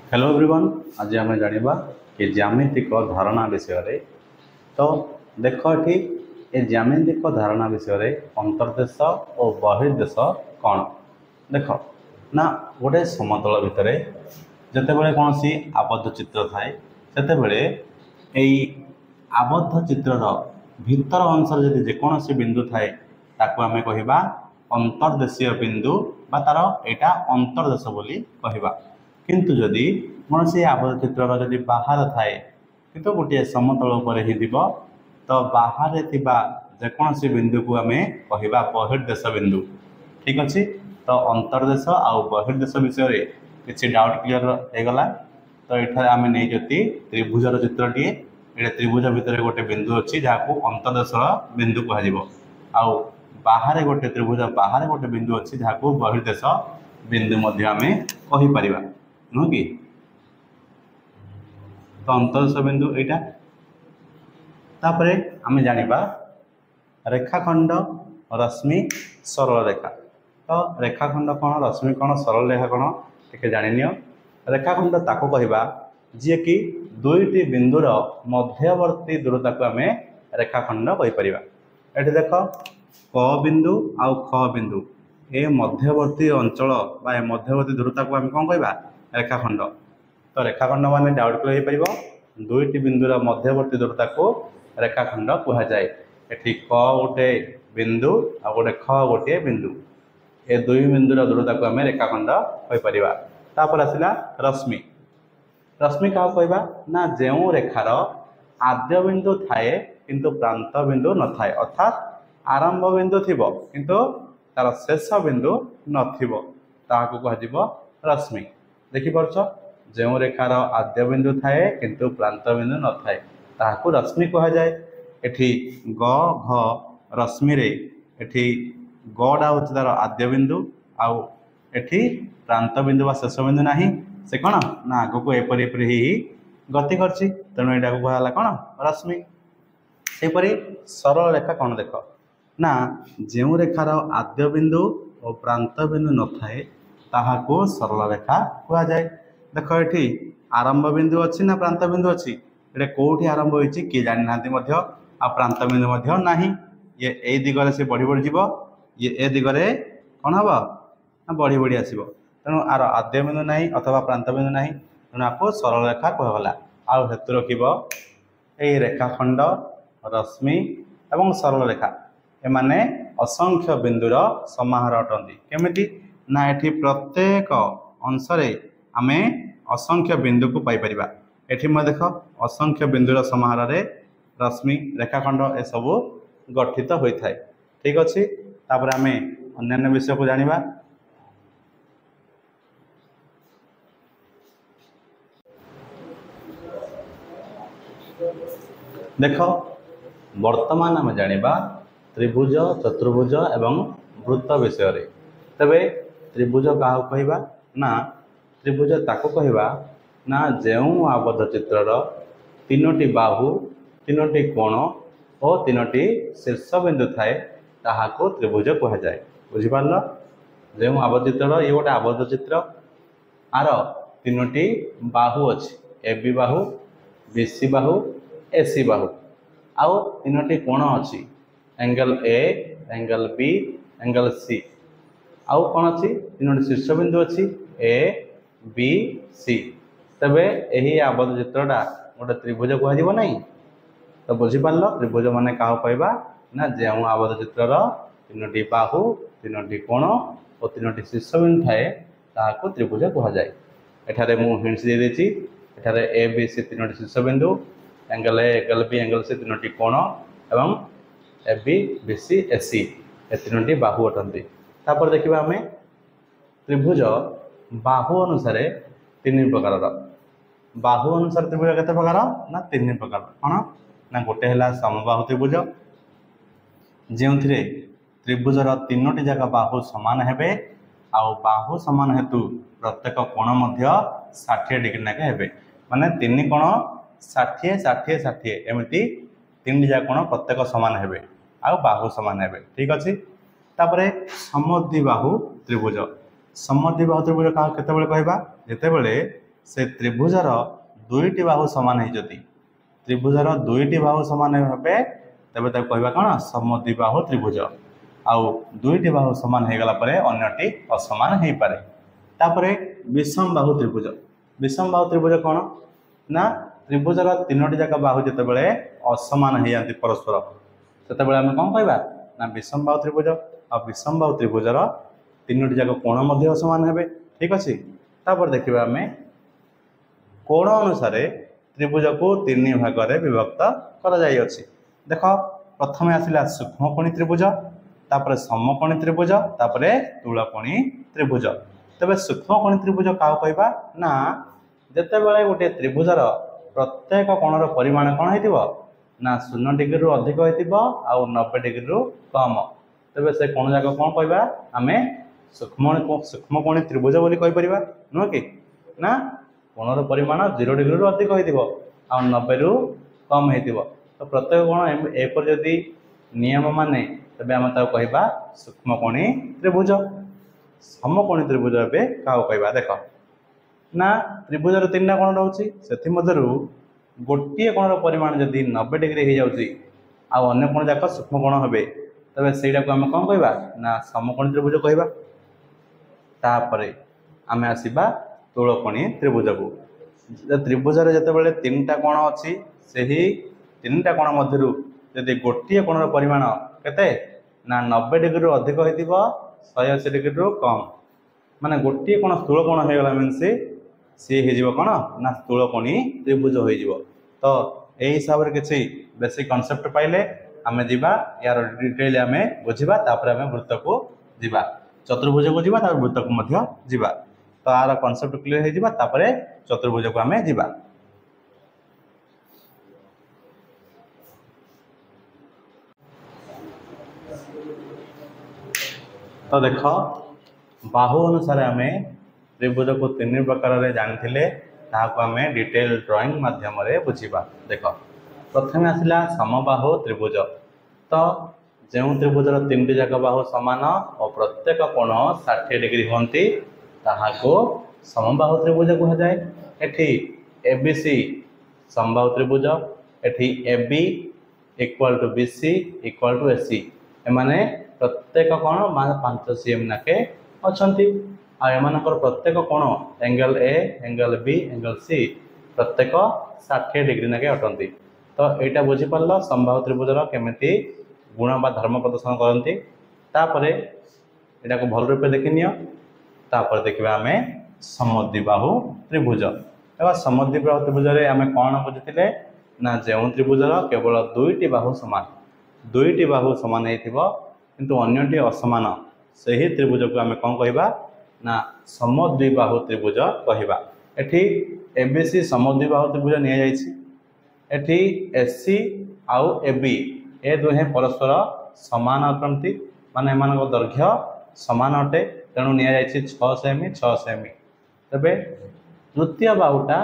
Hello everyone. आज आम जाना कि ज्यामितिक धारणा विषय। तो देख ये ए ज्यामितिक धारणा विषय अंतर्देश और बहिर्देश कौन देख ना गोटे समतल भितर जितेबाला कौन सी आबद्ध चित्र थाए से आबद्ध चित्रर भितर अंश जदि जेकोसी बिंदु थाए ताकू आम कहिबा अंतर्देशीय बिंदु बा तार एटा अंतर्देश बोली कहिबा। किंतु जदि कौन सी आबद्ध चित्रर जदि बाहर थाए किंतु गोटे समतल उपर ही दिब तो बाहर थिबा जेकोसी बिंदु को आम कहिबा बहिर्देश बिंदु। ठीक अच्छे। तो अंतर्देश आउ बहिर्देश विषय किसी डाउट क्लियर होगला। तो ये आम नहीं त्रिभुजर चित्रटीए ये त्रिभुज भितर गोटे बिंदु अच्छी जहाँ को अंतर्देश बिंदु कह बाहर गोटे त्रिभुज बाहर गोटे बिंदु अच्छी जहाँ को बहिर्देश बिंदु आम कहीपर नुह कि। तो अंतर्देश बिंदु यहाँ तापर आम जाना रेखाखंड रश्मि सरल रेखा। तो रेखाखंड कौन रश्मि कौन सरल रेखा कौन टे जान। रेखाखंड ताको कहवा जी कि दुईटी बिंदुर मध्यवर्ती दूरता को आम रेखाखंड कहीपर। ये देख क बिंदु आउ ख बिंदु ए मध्यवर्ती अंचल बा मध्यवर्ती दूरता को आम कौन कहवा रेखाखंड। तो रेखाखंड मान डाउट क्लियर हो दुईटी बिंदुर मध्यवर्ती दूरता को रेखाखंड कहुए। ये क गोटे बिंदु आ गोटे ख गोटे बिंदु ए दुई बिंदुर दूरता को आम रेखाखंड कहीपर। तापर आसला रश्मि। रश्मि क्या कहवा ना जो रेखार आद्य बिंदु थाए किंतु प्रांत बिंदु न थाए अर्थात आरंभ बिंदु थी किंतु तार शेष बिंदु नथिबो ताहाको कहजिबो रश्मि। देखिपारछ जो रेखार आद्य बिंदु थाए किंतु प्रांत बिंदु न थाए ताहाको रश्मि कह जाए। एठी ग घ रश्मि रे एठी गडा होछि तार आद्य बिंदु आउ एठी प्रांत बिंदु बा शेष बिंदु नाही से कौन ना आग को एपरी एपरी ही गति करछि तेणु यहाँ को कहला कौन रश्मि। सेपरी सरल रेखा कौन देख ना जो रेखार आद्य बिंदु और प्रांत बिंदु न थाए ताहाको सरल रेखा कह जाए। देख ये आरंभ बिंदु अच्छी ना प्रांत बिंदु अच्छी ये कौटी आरंभ होती किए जानी ना आ प्रांत बिंदु नाही ये ए दिगरे से बढ़ी बढ़ी जीव ये ए दिगरे कौन हम ना बढ़ी बढ़ी आसो तेणु आर आद्य बिंदु ना अथवा प्रांत बिंदु ना तेणु आपको सरल रेखा कहगला। आउ हेतु रखिब ये रेखाखंड रश्मि एवं सरल रेखा एमाने असंख्य बिंदुर समाहार अटंती। केमिति ना एठी प्रत्येक अंशरे आमे असंख्य बिंदु को पाई परिबा। एठी म देख असंख्य बिंदुर समाहार रे रश्मि रेखाखंड ए सबु गठित होइथाय। ठीक अछि। तापर आमे अन्य विषय को जानिबा। देख वर्तमान आम जानिबा त्रिभुज चतुर्भुज एवं वृत्त विषय। तबे त्रिभुज क्या कहवा ना त्रिभुज ताको कहवा ना जो आबद्ध चित्रर तीनोटी बाहु तीनोटी कोण और तीनोटी शीर्ष बिंदु थाए ताहाको त्रिभुज कह जाए। बुझिपार जो आबद्ध चित्रर ये गोटे आबद्ध चित्र आर तीनोटी बाहु अच्छी A B Bahu B C बाहु ए सी बाहु आउ तीनोटी कोण अच्छी angle A angle B angle C आउ कौन अच्छी तीनोटी शीर्ष बिंदु अच्छी ए बी सी। तबे यही आबद्ध चित्रटा गोटे त्रिभुज कह ना। तो बुझिपार त्रिभुज मान क्या कहवा ना जो आबद्ध चित्रर तीनोटी बाहु तीनोटी कोण और तीनोटी शीर्ष बिंदु थाए ताहाको त्रिभुज कह जाए। एठारे मु हिंट्स दे देछि एठारे ए बी सी तीनोटी शीर्ष बिंदु angle A angle B angle C तीनोटी कोण एवं ए बी बी सी ए सी ए तीनोटी बाहु अटंती। तापर देखिबा हमें त्रिभुज बाहु अनुसार तीन प्रकार बाहु अनुसार त्रिभुज केते प्रकार ना तीन प्रकार कौन ना गोटे है समबाहु त्रिभुज जो त्रिभुजर तीनोटी जगह बाहु सामान हेबे आउ बाहु सामान हेतु प्रत्येक कोण मध्य 60 डिग्री नाके हेबे माने तीन कोण 60 60 60 एमती तीन जगह कोण प्रत्येक सामान हेबे आउ बाहु सामान हेबे। ठीक अच्छे। तापरे समद्विबाहु त्रिभुज समद्विबाहु त्रिभुज क्या केतेबेले कहबा जेतेबेले से त्रिभुजर दुईटी बाहु सामान होती त्रिभुजर दुईटी बाहु सामान हे तेज कहवा कौन समद्विबाहु त्रिभुज आउ दुईटी बाहु सामान हो गला अन्यटी असमान हो पारे। तापर विषम बाहु त्रिभुज विषम बाहु त्रिभुज कौन ना त्रिभुजर तीनोटी जाक बाहु जितेबाला असमान हो जाती परस्पर से आम कौन कहवा ना विषम बाहु त्रिभुज आ विषम बाहु त्रिभुजर तीनोटी जाक कोण मध्य समान हे। ठीक अच्छे तापर देखा आम कोण अनुसार त्रिभुज को तीन भाग में विभक्त कर देख प्रथम आसला सूक्ष्मकोणी त्रिभुज तापर समकोणी त्रिभुज तापर तुलकोणी त्रिभुज। तेज सूक्ष्मकोणी त्रिभुज क्या कहवा ना जिते बड़े गोटे त्रिभुजर प्रत्येक कोणर परिमाण कौन हो ना 0 डिग्री रु अधिक हो 90 डिग्री रु कम तेज से कोण जाक कौन कहवा आम सूक्ष्मकोणी त्रिभुज बोली कहीपर नुह कि ना कोणर परिमाण 0 डिग्री रु अधिक हो 90 रु कम हो तो प्रत्येक कोण एपर जदि नियम माने तेज आम कहवा सूक्ष्मकोणी त्रिभुज। समकोणी त्रिभुज ए क्या कहवा देख ना त्रिभुजर 3टा कोण रोचे से गोटे कोणर परिमाण जदि 90 डिग्री हो जाऊँगी अन्य कोण जाक सूक्ष्म कोण हे तेज से आम कौन कहवा ना समकोणी त्रिभुज कहवा। तापर आम आसवा तुलकोणी त्रिभुज को त्रिभुजर जितेबाला 3टा कोण अच्छी से 3टा कोण मध्य यदि गोटे कोणर परिमाण केते ना 90 डिग्री रु अधिक हो 180 डिग्री रु कम माने गोटे कोण स्थूल कोण हो गला मीन सी हो कौन ना स्थूलकोणी त्रिभुज हो तो यही हिसाब से किसी बेसिक कॉन्सेप्ट पाइले आम जा यार डिटेल आम बुझा तापर आम वृत्त को जीवा चतुर्भुज को जीवा वृत्त को मध्य जीवा तो यार कॉन्सेप्ट क्लियर हो तापर चतुर्भुज को आम जीवा। तो देख बाहु अनुसार आम त्रिभुज को 3 प्रकार जानी आम डिटेल ड्राइंग माध्यम बुझा। देख प्रथम आसला समबाहु त्रिभुज तो जो त्रिभुजर 3टी जाक बाहु सामान और प्रत्येक कोण 60 डिग्री होती ताहाको समबाहु त्रिभुज कहुए। एठी एबीसी समबाहु त्रिभुज एठी AB equal to BC equal to AC एमाने प्रत्येक कोण 5 cm नाके अच्छी आमर प्रत्येक कोण angle A angle B angle C प्रत्येक 60 डिग्री नाके अटंती। तो यहाँ बुझीपार समबाहु त्रिभुजर केमिति गुण बा धर्म प्रदर्शन करती तापर यहाँ को भल रूपे देखी निपर देखा आम समद्विबाहु त्रिभुज। समद्विबाहु त्रिभुज आम कौन बुझी ना जो त्रिभुजर केवल 2टी बाहु सामान किंतु अन्यटी असमान से ही त्रिभुज को आम कौन कहवा ना समद्विबाहु त्रिभुज कहवा। एठी एबीसी समद्विबाहु त्रिभुज नि एसी आउ एबी ए दुहे परस्पर समान अटंती माने एमान दैर्घ्य समान अटे तेणु नि 6 सेमी 6 सेमी। तबे तृतीय बाहुटा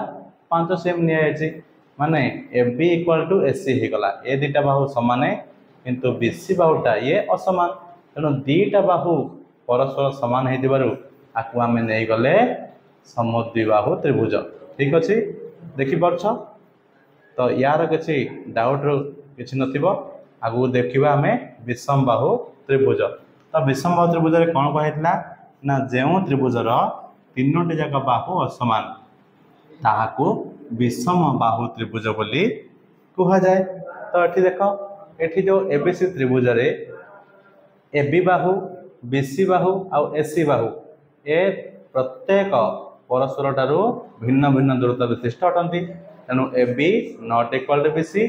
5 सेमी नि माने एबी इक्वल टू एसी हो गला ए दुटा बाहु समान किंतु बीसी बाहुटा ये असमान तेणु 2टा बाहु परस्पर समान हो आम नहीं गले समद्विबाहु त्रिभुज। ठीक अच्छे देखिपारछ तो यार किसी डाउट किसी नथिबो आगु देखिबा आम विषम बाहु त्रिभुज। तो विषम बाहु त्रिभुज कौन कहला ना जो त्रिभुजर 3टी जाक बाहु असमान ताहाकू विषम बाहु त्रिभुज बोली कहुए। तो ये देख ये जो एबीसी त्रिभुज एबी बाहु बीसी बाहु आउ एसी बाहु ए प्रत्येक परस्पर ठारू भिन्न भिन्न दूरता विशिष्ट अटंती तेणु AB not equal to BC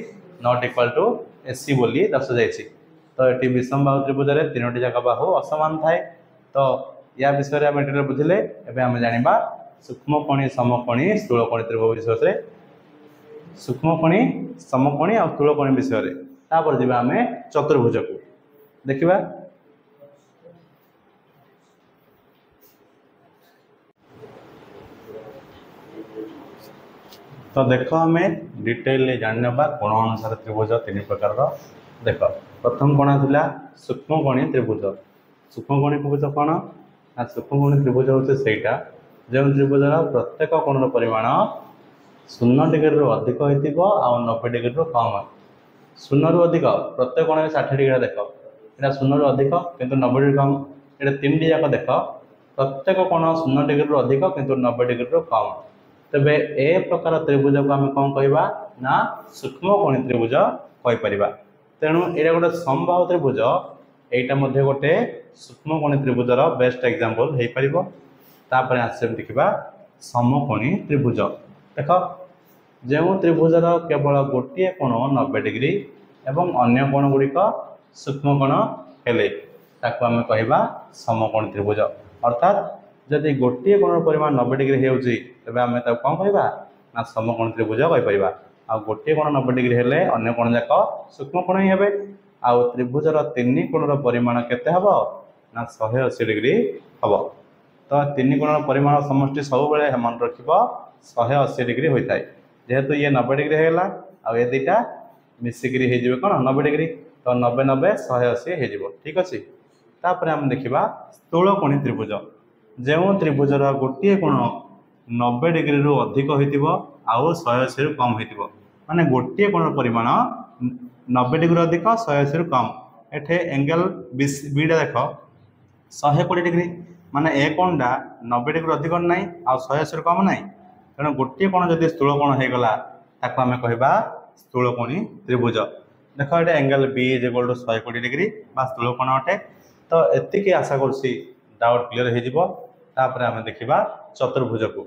not equal to AC बोली दर्शा जाइए। तो ये विषम बाहु त्रिभुज 3टी जाक बाहु असमान थाए। तो या विषय आम डिटेल बुझे एवं आम जाना सूक्ष्मकोणी समकोणी स्थूलकोणी त्रिभुज विषय सूक्ष्मकोणी समकोणी और स्थूलकोणी विषय तापर जी आम चतुर्भुज को देखा। तो देख आम डिटेल जानने कोण अनुसार त्रिभुज 3 प्रकार देख प्रथम कोण आसला सूक्ष्मकोणी त्रिभुज। सूक्ष्मकोणी त्रिभुज कौन ना सूक्ष्मकोणी त्रिभुज हूँ सेटा जो त्रिभुजर प्रत्येक कोणर परिमाण 0 डिग्री रु अधिक होइतिबो आ 90 डिग्री रु कम। 0 रु अधिक प्रत्येक कोण 60 डिग्री देख यहाँ 0 रु अधिक किंतु 90 डिग्री कम। ये 3 टी जाक देख प्रत्येक कोण 0 डिग्री रु अधिक किंतु 90 डिग्री रु कम। तेबे ए प्रकार त्रिभुज को आम कौन कहवा ना सूक्ष्मकोणी त्रिभुज कहीपर। तेणु ये गोटे समबाहु त्रिभुज यहाँ गोटे सूक्ष्मकोणी त्रिभुजर बेस्ट एग्जांपल हो पार। तापर आसे देखा समकोणी त्रिभुज। देख जो त्रिभुजर केवल गोटे कोण 90 डिग्री एवं अन्य कोण गुड़िक सूक्ष्म कोण हेले ताको आम कहवा समकोणी त्रिभुज। अर्थात जदि गोटे कोण परिमाण 90 डिग्री होउची तबे आम कौन कहवा ना समकोणी त्रिभुज कहीपर। आ गोटे कोण 90 डिग्री हेले अन्य कोण जाक सूक्ष्म कोण ही हेबे। आ त्रिभुजर 3 कोणर परिमाण केते हबो ना 180 डिग्री हबो। तो 3 कोणर परिमाण समष्टि सब बेले मन रखिबो 180 डिग्री होता है। जेहेतु ये 90 डिग्री होगा आ ये दुटा मिसिक हो कौन 90 डिग्री। तो 90 90 180 हो ठीक अच्छे। तापर आम देखा स्थूलकोणी त्रिभुज। जो त्रिभुजर गोटे कोण 90 डिग्री रु अधिक हो 180 रु कम हो माने गोटे कोण परिमाण 90 डिग्री अधिक 180 रु कम। एठे एंगल बीटा देख 120 डिग्री माने ए कोणटा 90 डिग्री अधिक ना आ 180 रु कम ना। तेणु गोटे कोण जब स्थूल कोण होगला ताको आम कहवा स्थूलकोणी त्रिभुज। देख ये angle B is equal to 120 degree बा स्थूल कोण अटे। तो एतिकी आशा करुँच डाउट क्लीयर हो। आम देखा चतुर्भुज को।